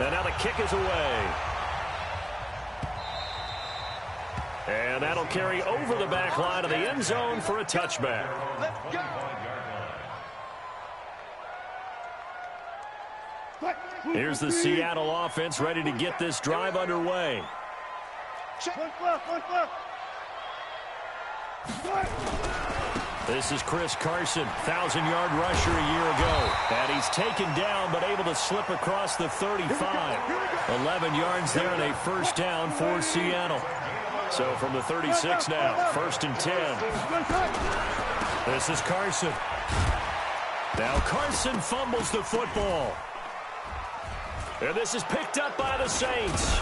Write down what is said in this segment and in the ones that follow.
And now the kick is away. And that'll carry over the back line of the end zone for a touchback. Let's go. Here's the Seattle offense ready to get this drive underway. This is Chris Carson, 1,000-yard rusher a year ago. And he's taken down but able to slip across the 35. 11 yards there and a first down for Seattle. So from the 36 now, 1st and 10. This is Carson. Now Carson fumbles the football. And this is picked up by the Saints.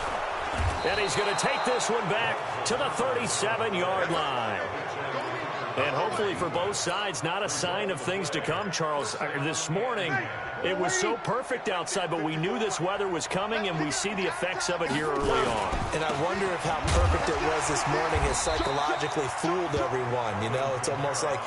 And he's going to take this one back to the 37-yard line. And hopefully for both sides, not a sign of things to come, Charles. This morning, it was so perfect outside, but we knew this weather was coming, and we see the effects of it here early on. And I wonder if how perfect it was this morning has psychologically fooled everyone. You know, it's almost like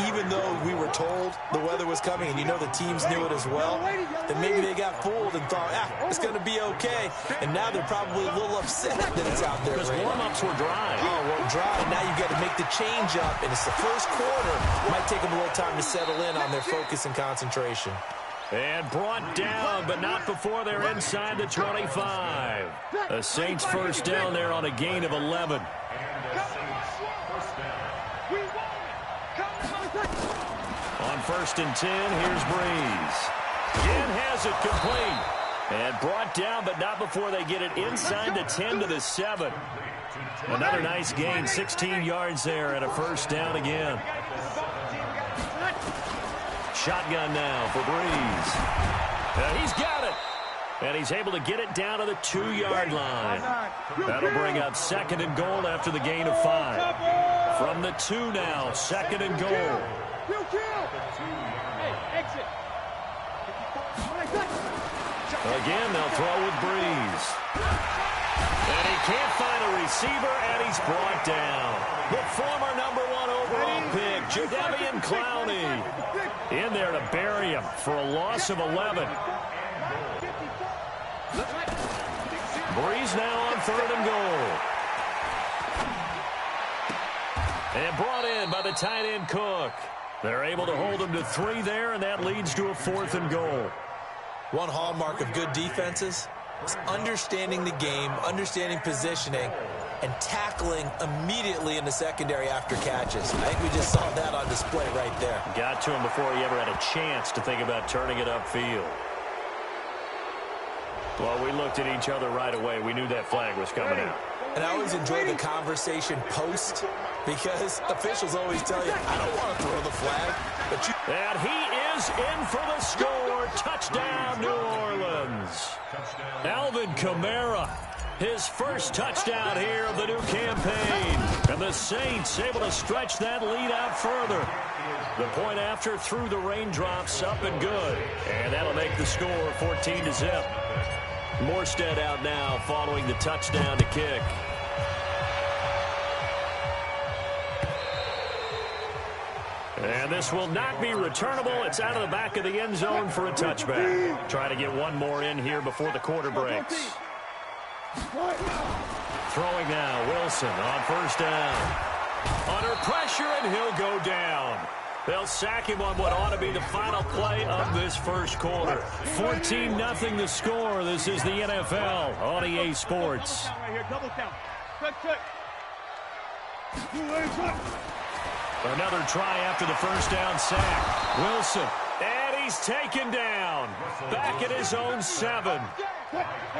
even though we were told the weather was coming, and you know the teams knew it as well, then maybe they got fooled and thought, it's going to be okay. And now they're probably a little upset that it's out there. Because warm-ups were dry. Oh, well, dry. And now you've got to make the change up, and it's the first quarter. It might take them a little time to settle in on their focus and concentration. And brought down, but not before they're inside the 25. The Saints first down there on a gain of 11. On 1st and 10, here's Breeze. Again has it complete. And brought down, but not before they get it inside the 10 to the 7. Another nice gain, 16 yards there and a first down again. Shotgun now for Breeze. He's got it. And he's able to get it down to the 2-yard line. That'll bring up 2nd and goal after the gain of 5. From the 2 now, 2nd and goal. Again, they'll throw with Breeze. And he can't find a receiver, and he's brought down. The former #1 overall pick, Jadeveon Clowney, in there to bury him for a loss of 11. Breeze now on 3rd and goal. And brought in by the tight end Cook. They're able to hold him to 3 there, and that leads to a 4th and goal. One hallmark of good defenses is understanding the game, understanding positioning, and tackling immediately in the secondary after catches. I think we just saw that on display right there. Got to him before he ever had a chance to think about turning it upfield. Well, we looked at each other right away. We knew that flag was coming out. And I always enjoy the conversation post because officials always tell you, I don't want to throw the flag. But you and he is in for the score. Touchdown, New Orleans. Alvin Kamara, his first touchdown here of the new campaign. And the Saints able to stretch that lead out further. The point after through the raindrops, up and good. And that'll make the score 14-0. Morstead out now following the touchdown to kick. And this will not be returnable. It's out of the back of the end zone for a touchback. Try to get one more in here before the quarter breaks. Throwing now, Wilson on 1st down. Under pressure, and he'll go down. They'll sack him on what ought to be the final play of this first quarter. 14-0 the score. This is the NFL on EA Sports. Another try after the first down sack. Wilson, and he's taken down. Back at his own 7.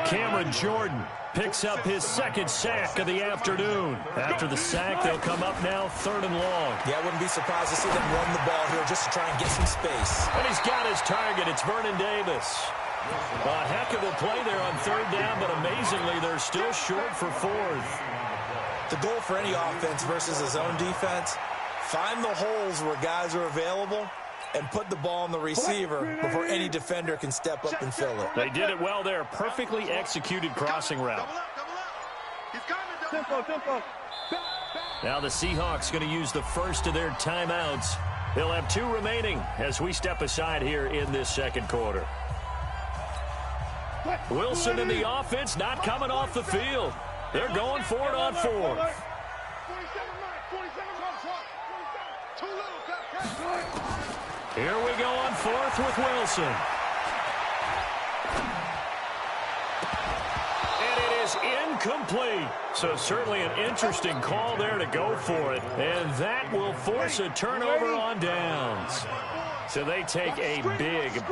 Cameron Jordan picks up his 2nd sack of the afternoon. After the sack, they'll come up now 3rd and long. Yeah, I wouldn't be surprised to see them run the ball here just to try and get some space. And he's got his target. It's Vernon Davis. A heck of a play there on 3rd down, but amazingly, they're still short for 4th. The goal for any offense versus his own defense, find the holes where guys are available and put the ball on the receiver before any defender can step up and fill it. They did it well there. Perfectly executed crossing route. Now the Seahawks going to use the first of their timeouts. They'll have 2 remaining as we step aside here in this second quarter. Wilson in the offense, not coming off the field. They're going for it on fourth. Here we go on fourth with Wilson. And it is incomplete. So certainly an interesting call there to go for it. And that will force a turnover on downs. So they take a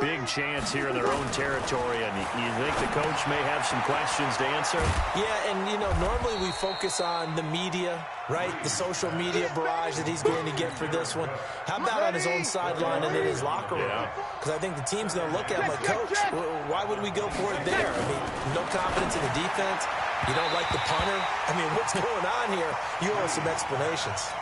big chance here in their own territory. And you think the coach may have some questions to answer? Yeah, and, you know, normally we focus on the media, right? The social media barrage that he's going to get for this one. How about on his own sideline and in his locker room? Because I think the team's going to look at him like, Coach, why would we go for it there? I mean, no confidence in the defense. You don't like the punter. I mean, what's going on here? You owe some explanations.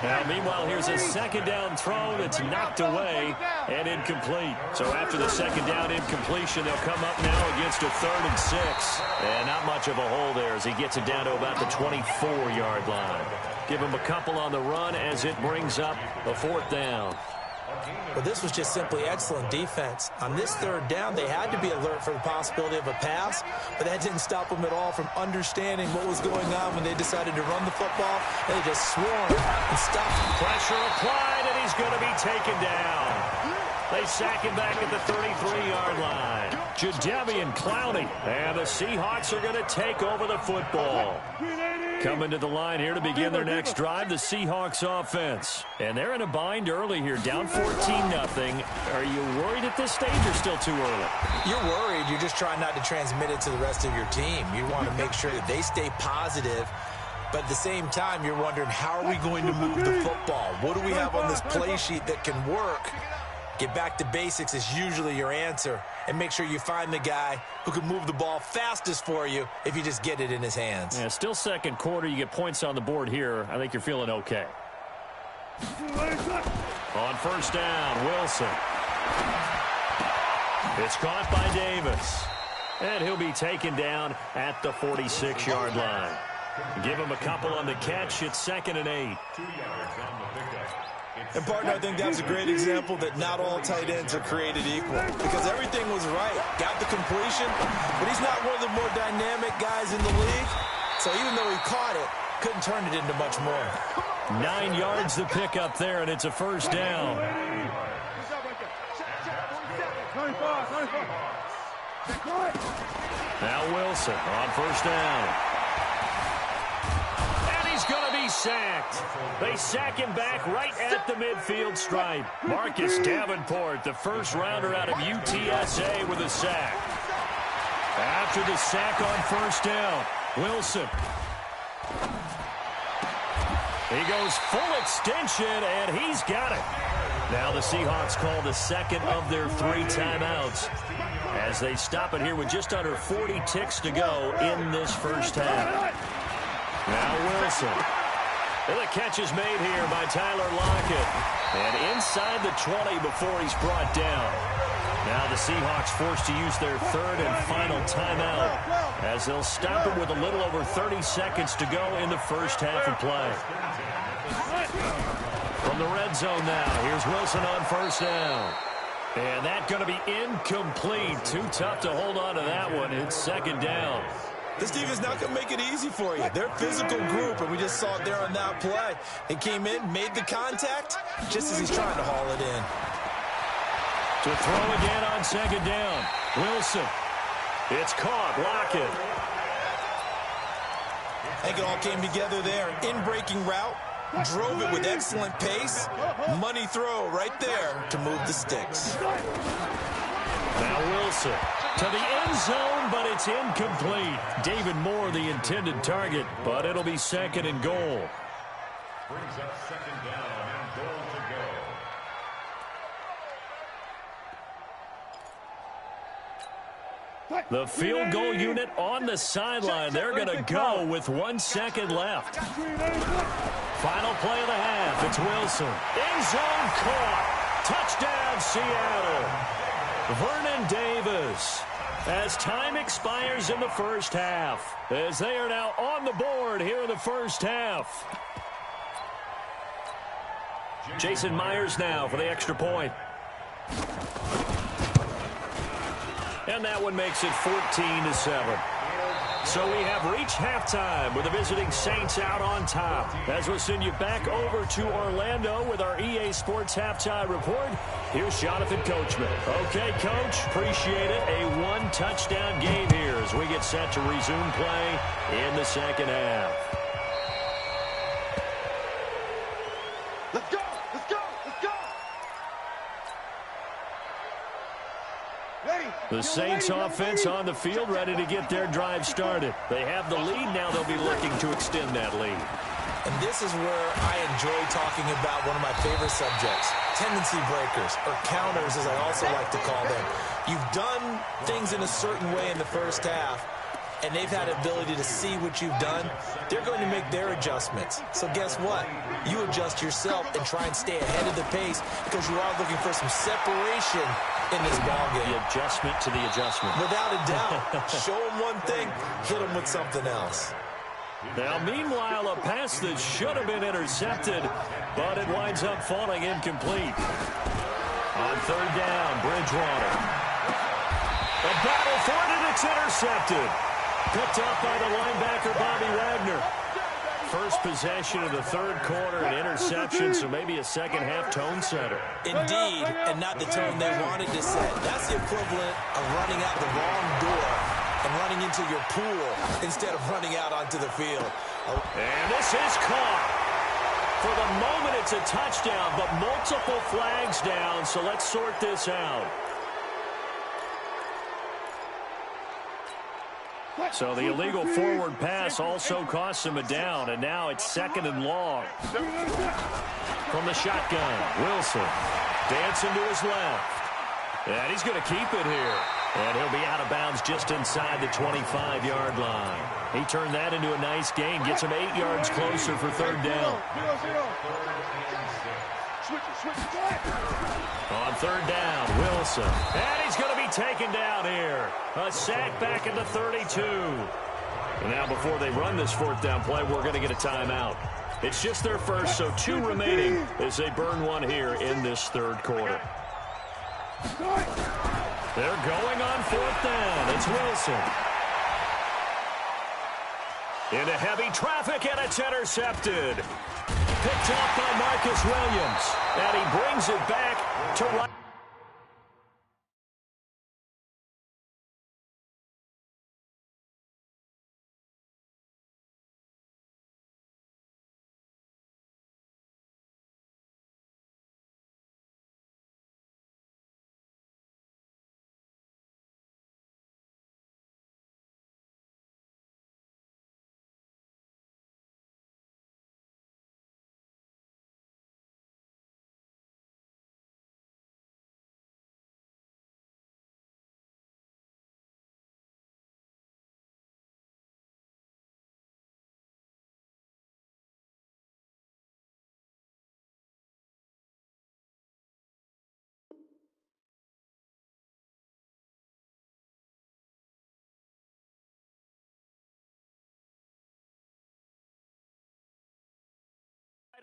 Now, meanwhile, here's a second down throw that's knocked away and incomplete. So after the second down incompletion, they'll come up now against a 3rd and 6. And not much of a hole there as he gets it down to about the 24-yard line. Give him a couple on the run as it brings up a 4th down. But this was just simply excellent defense. On this 3rd down, they had to be alert for the possibility of a pass, but that didn't stop them at all from understanding what was going on when they decided to run the football. They just swarmed and stopped. Pressure applied, and he's going to be taken down. They sack him back at the 33-yard line. Jadeveon Clowney, and the Seahawks are going to take over the football. Coming to the line here to begin their next drive, the Seahawks offense. And they're in a bind early here, down 14-0. Are you worried at this stage or still too early? You're worried. You're just trying not to transmit it to the rest of your team. You want to make sure that they stay positive. But at the same time, you're wondering, how are we going to move the football? What do we have on this play sheet that can work? Get back to basics is usually your answer. And make sure you find the guy who can move the ball fastest for you if you just get it in his hands. Yeah, still second quarter. You get points on the board here. I think you're feeling okay. On first down, Wilson. It's caught by Davis. And he'll be taken down at the 46-yard line. Give him a couple on the catch. It's 2nd and 8. And, partner, I think that's a great example that not all tight ends are created equal, because everything was right. Got the completion, but he's not one of the more dynamic guys in the league. So even though he caught it, couldn't turn it into much more. 9 yards to pick up there, and it's a first down. Now Wilson on first down. He's going to be sacked. They sack him back right at the midfield stripe. Marcus Davenport, the first rounder out of UTSA, with a sack. After the sack on first down, Wilson. He goes full extension, and he's got it. Now the Seahawks call the second of their 3 timeouts as they stop it here with just under 40 ticks to go in this first half. Now Wilson. And the catch is made here by Tyler Lockett. And inside the 20 before he's brought down. Now the Seahawks forced to use their 3rd and final timeout as they'll stop it with a little over 30 seconds to go in the first half of play. From the red zone now, here's Wilson on first down. And that's going to be incomplete. Too tough to hold on to that one. It's 2nd down. This defense not going to make it easy for you. They're a physical group, and we just saw it there on that play. He came in, made the contact, just as he's trying to haul it in. To throw again on 2nd down. Wilson. It's caught. Lockett. I think it all came together there. In-breaking route. Drove it with excellent pace. Money throw right there to move the sticks. Now Wilson to the end zone, but it's incomplete. David Moore, the intended target, but it'll be 2nd and goal. Brings up 2nd down and goal to go. The field goal unit on the sideline. They're going to go with 1 second left. Final play of the half. It's Wilson. End zone caught. Touchdown, Seattle. Vernon Davis, as time expires in the first half, as they are now on the board here in the first half. Jason Myers now for the extra point. And And that one makes it 14-7. So we have reached halftime with the visiting Saints out on top. As we'll send you back over to Orlando with our EA Sports Halftime Report, here's Jonathan Coachman. Okay, Coach, appreciate it. A one-touchdown game here as we get set to resume play in the second half. Let's go! Let's go! Let's go! Ready? The Saints offense on the field, ready to get their drive started. They have the lead. Now they'll be looking to extend that lead. And this is where I enjoy talking about one of my favorite subjects, tendency breakers, or counters as I also like to call them. You've done things in a certain way in the first half, and they've had the ability to see what you've done. They're going to make their adjustments. So guess what? You adjust yourself and try and stay ahead of the pace because you are looking for some separation in this ballgame. The adjustment to the adjustment. Without a doubt. Show them one thing, hit them with something else. Now, meanwhile, a pass that should have been intercepted, but it winds up falling incomplete. On third down, Bridgewater. A battle for it, and it's intercepted. Picked up by the linebacker, Bobby Wagner. First possession of the third quarter, an interception, so maybe a second-half tone setter. Indeed, and not the tone they wanted to set. That's the equivalent of running out the wrong door and running into your pool instead of running out onto the field. And this is caught. For the moment, it's a touchdown, but multiple flags down, so let's sort this out. So the illegal forward pass also costs him a down, and now it's second and long. From the shotgun, Wilson dancing to his left. And he's going to keep it here. And he'll be out of bounds just inside the 25-yard line. He turned that into a nice gain, gets him 8 yards closer for third down. On third down, Wilson. And he's going to be taken down here. A sack back at the 32. And now before they run this fourth down play, we're going to get a timeout. It's just their first, so 2 remaining as they burn one here in this third quarter. They're going on fourth down. It's Wilson. Into heavy traffic, and it's intercepted. Picked up by Marcus Williams. And he brings it back to right.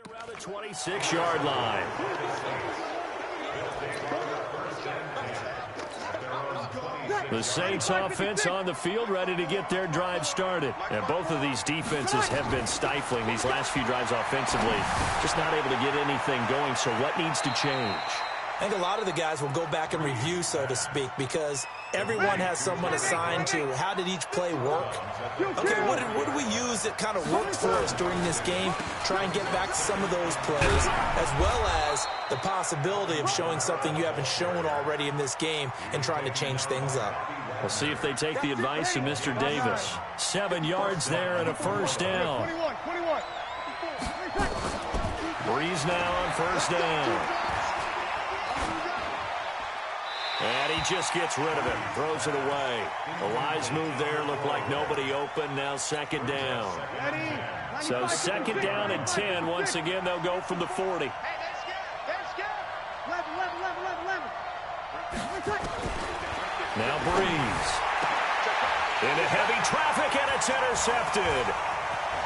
Around the 26-yard line. The Saints offense on the field ready to get their drive started. And both of these defenses have been stifling these last few drives offensively. Just not able to get anything going, so what needs to change? I think a lot of the guys will go back and review, so to speak, because everyone has someone assigned to how did each play work. Okay, what did we use that kind of worked for us during this game? Try and get back to some of those plays, as well as the possibility of showing something you haven't shown already in this game and trying to change things up. We'll see if they take the advice of Mr. Davis. 7 yards there and a first down. Breeze now on first down. And he just gets rid of it, throws it away. A wise move there, looked like nobody open, now second down. So second down and 10, once again they'll go from the 40. Now Breeze. Into heavy traffic, and it's intercepted.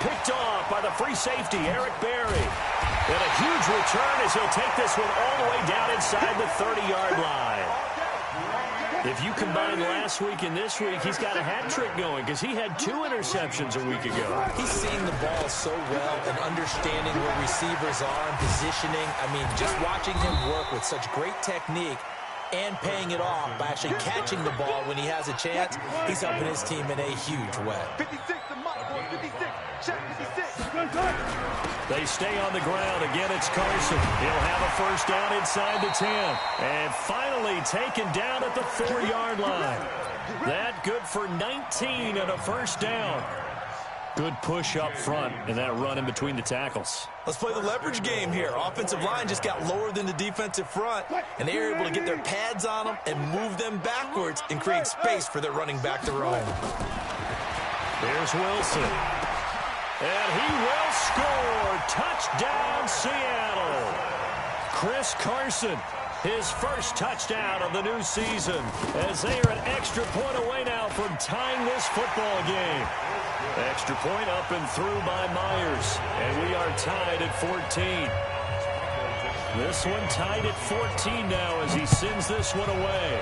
Picked off by the free safety, Eric Berry. And a huge return as he'll take this one all the way down inside the 30-yard line. If you combine last week and this week, he's got a hat trick going because he had 2 interceptions a week ago. He's seeing the ball so well and understanding where receivers are and positioning. I mean, just watching him work with such great technique and paying it off by actually catching the ball when he has a chance, he's helping his team in a huge way. 56, the mock boy, 56, check 56. They stay on the ground. Again, it's Carson. He'll have a first down inside the 10. And finally taken down at the 4-yard line. That good for 19 and a first down. Good push up front and that run in between the tackles. Let's play the leverage game here. Offensive line just got lower than the defensive front, and they were able to get their pads on them and move them backwards and create space for their running back to roam. Here's Wilson. And he will score. Touchdown, Seattle. Chris Carson, his first touchdown of the new season, as they are an extra point away now from tying this football game. Extra point up and through by Myers, and we are tied at 14. This one tied at 14 now as he sends this one away.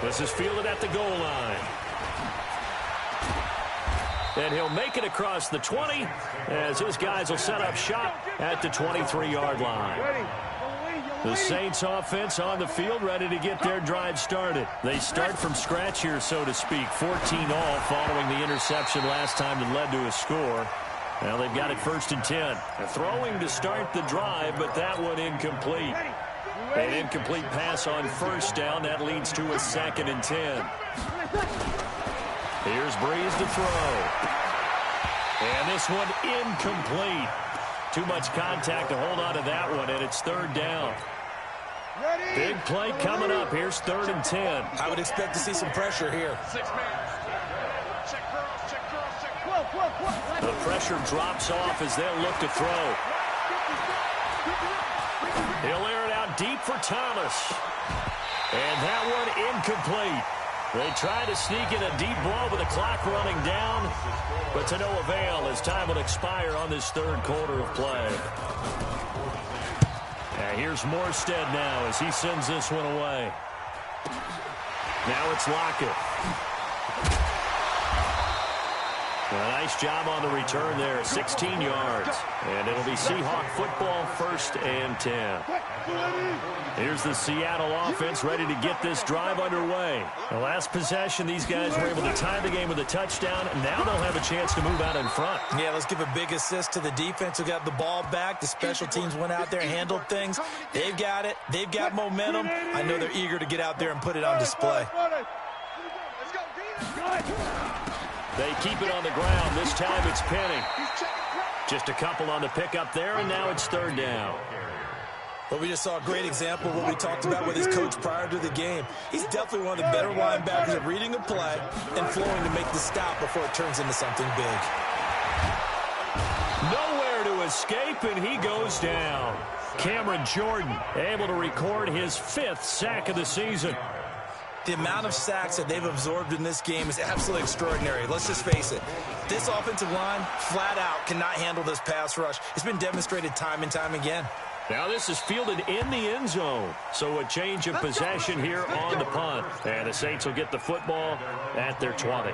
This is fielded at the goal line. And he'll make it across the 20 as his guys will set up shop at the 23-yard line. The Saints offense on the field ready to get their drive started. They start from scratch here, so to speak. 14 all following the interception last time that led to a score. Now they've got it 1st and 10. They're throwing to start the drive, but that one incomplete. An incomplete pass on first down. That leads to a 2nd and 10. Here's Breeze to throw. And this one incomplete. Too much contact to hold on to that one, and it's 3rd down. Big play coming up. Here's 3rd and 10. I would expect to see some pressure here. The pressure drops off as they'll look to throw. He'll air it out deep for Thomas. And that one incomplete. They try to sneak in a deep ball with the clock running down, but to no avail as time will expire on this 3rd quarter of play. And here's Morstead now as he sends this one away. Now it's Lockett. A nice job on the return there, 16 yards. And it'll be Seahawk football, 1st and 10. Here's the Seattle offense ready to get this drive underway. The last possession, these guys were able to tie the game with a touchdown, and now they'll have a chance to move out in front. Yeah, let's give a big assist to the defense who got the ball back. The special teams went out there and handled things. They've got it. They've got momentum. I know they're eager to get out there and put it on display. They keep it on the ground. This time it's Penny. Just a couple on the pickup there, and now it's 3rd down. Well, we just saw a great example of what we talked about with his coach prior to the game. He's definitely one of the better linebackers at reading a play and flowing to make the stop before it turns into something big. Nowhere to escape, and he goes down. Cameron Jordan able to record his 5th sack of the season. The amount of sacks that they've absorbed in this game is absolutely extraordinary. Let's just face it. This offensive line, flat out, cannot handle this pass rush. It's been demonstrated time and time again. Now this is fielded in the end zone. So a change of possession here on the punt. And the Saints will get the football at their 20.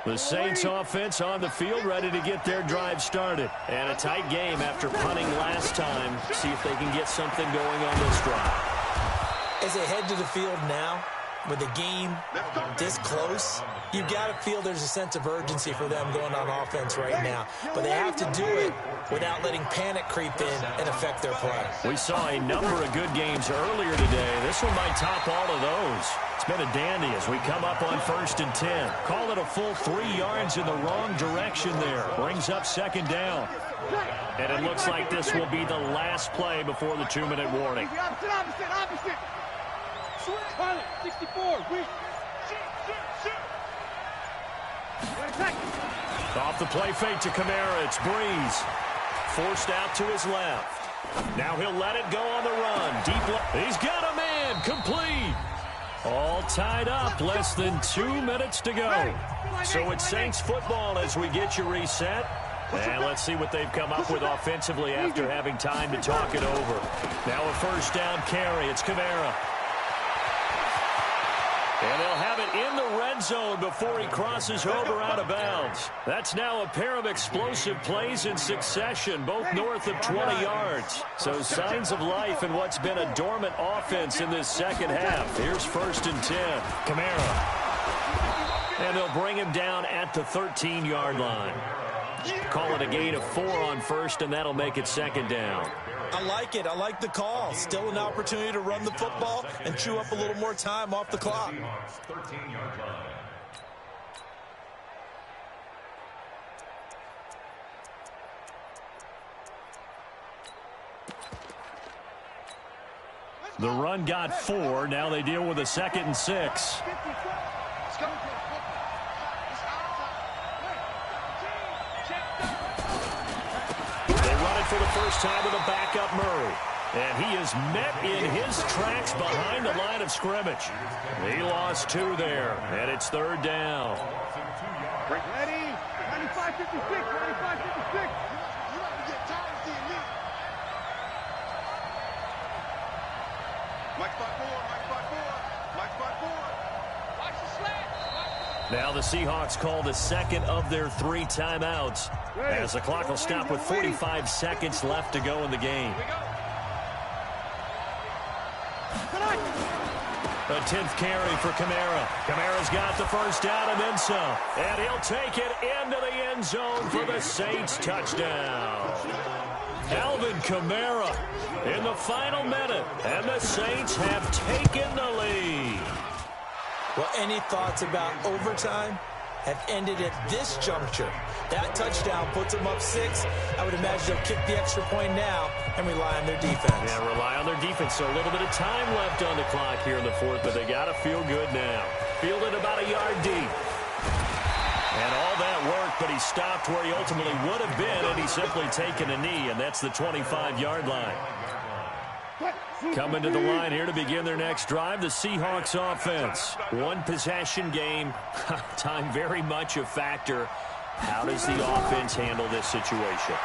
The Saints offense on the field ready to get their drive started. And a tight game after punting last time. See if they can get something going on this drive. As they head to the field now, with the game this close, you've got to feel there's a sense of urgency for them going on offense right now. But they have to do it without letting panic creep in and affect their play. We saw a number of good games earlier today. This one might top all of those. It's been a dandy as we come up on 1st and 10. Call it a full 3 yards in the wrong direction there. Brings up 2nd down. And it looks like this will be the last play before the 2-minute warning. Opposite. 64. Off the play fake to Kamara. It's Breeze. Forced out to his left. Now he'll let it go on the run. Deep left. He's got a man. Complete. All tied up. Less than 2 minutes to go. So it's Saints football as we get you reset. And let's see what they've come up with offensively after having time to talk it over. Now a first down carry. It's Kamara. And they'll have it in the red zone before he crosses over out of bounds. That's now a pair of explosive plays in succession, both north of 20 yards. So signs of life in what's been a dormant offense in this second half. Here's 1st and 10. Kamara. And they'll bring him down at the 13-yard line. Call it a gain of 4 on first, and that'll make it 2nd down. I like it. I like the call. Still an opportunity to run the football and chew up a little more time off the clock. 13-yard line. The run got 4. Now they deal with a 2nd and 6. For the first time with a backup Murray. And he is met in his tracks behind the line of scrimmage. He lost 2 there, and it's 3rd down. Ready? 95-56, 95-56. You have to get time to see me. Mike spot 4, Mike spot 4, Mike spot 4. Watch the slant. Now the Seahawks call the 2nd of their 3 timeouts, as the clock will stop with 45 seconds left to go in the game. A 10th carry for Kamara. Kamara's got the first down and then some. And he'll take it into the end zone for the Saints touchdown. Alvin Kamara in the final minute, and the Saints have taken the lead. Well, any thoughts about overtime have ended at this juncture. That touchdown puts them up 6. I would imagine they'll kick the extra point now and rely on their defense. Yeah, rely on their defense. So a little bit of time left on the clock here in the 4th, but they got to feel good now. Fielded about a yard deep. And all that worked, but he stopped where he ultimately would have been, and he's simply taken a knee, and that's the 25-yard line. Coming to the line here to begin their next drive, the Seahawks offense. 1 possession game. Time very much a factor. How does the offense handle this situation?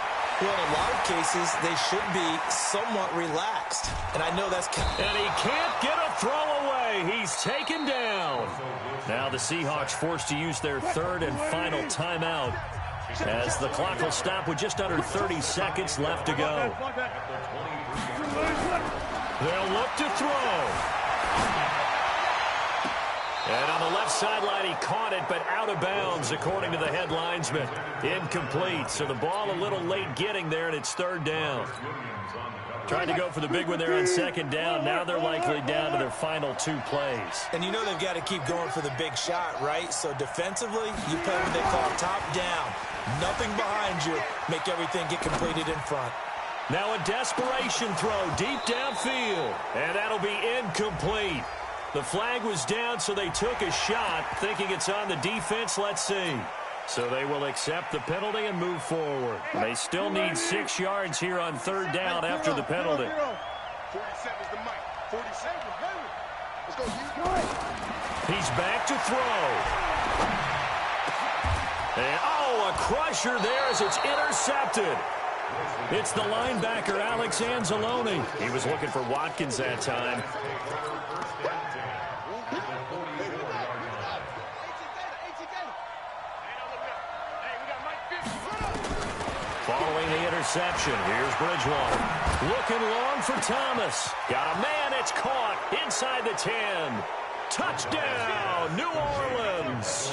Well, in a lot of cases, they should be somewhat relaxed. And I know that's... And he can't get a throw away. He's taken down. Now the Seahawks forced to use their 3rd and final timeout, as the clock will stop with just under 30 seconds left to go. They'll look to throw. And on the left sideline, he caught it, but out of bounds, according to the head linesman. Incomplete, so the ball a little late getting there, and it's 3rd down. Trying to go for the big one there on 2nd down. Now they're likely down to their final 2 plays. And you know they've got to keep going for the big shot, right? So defensively, you play what they call top down. Nothing behind you. Make everything get completed in front. Now a desperation throw deep downfield, and that'll be incomplete. The flag was down, so they took a shot, thinking it's on the defense. Let's see. So they will accept the penalty and move forward. They still need 6 yards here on 3rd down after the penalty. 47 is the mic. 47. Let's go. He's back to throw. And, oh, a crusher there as it's intercepted. It's the linebacker, Alex Anzalone. He was looking for Watkins that time. Following the interception, here's Bridgewater. Looking long for Thomas. Got a man, it's caught inside the 10. Touchdown, New Orleans.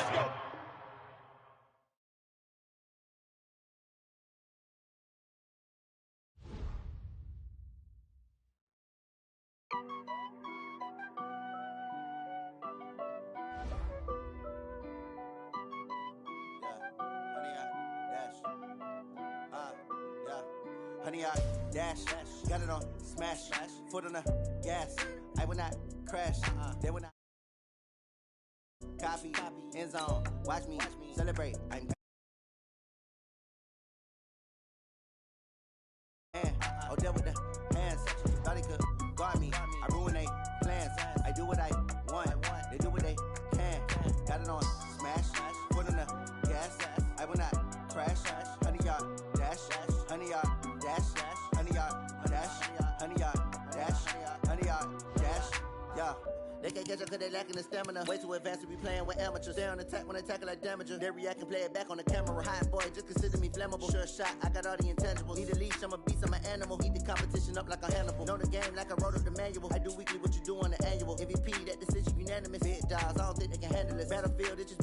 Honey, I dash, got it on smash, foot on the gas. I will not crash, they will not copy, end zone, watch me celebrate. I'm oh, there with the hands, thought he could guard me. I ruin they plans, I do what I want, they do what they can. Got it on smash, foot on the gas. I will not crash, honey, y'all. They can't catch up cause they lacking the stamina. Way too advanced to be playing with amateurs. Stay on attack when attacking like damager. They react and play it back on the camera. Hot boy, just consider me flammable. Sure shot, I got all the intangibles. Need a leash, I'm a beast, I'm an animal. Heat the competition up like a Hannibal. Know the game like I wrote up the manual. I do weekly what you do on the annual. MVP, that decision unanimous. Big dogs, I don't think they can handle this. Battlefield, it's just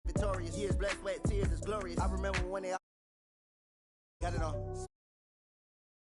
victorious. Years, blood, sweat, tears, it's glorious. I remember when they all got it on.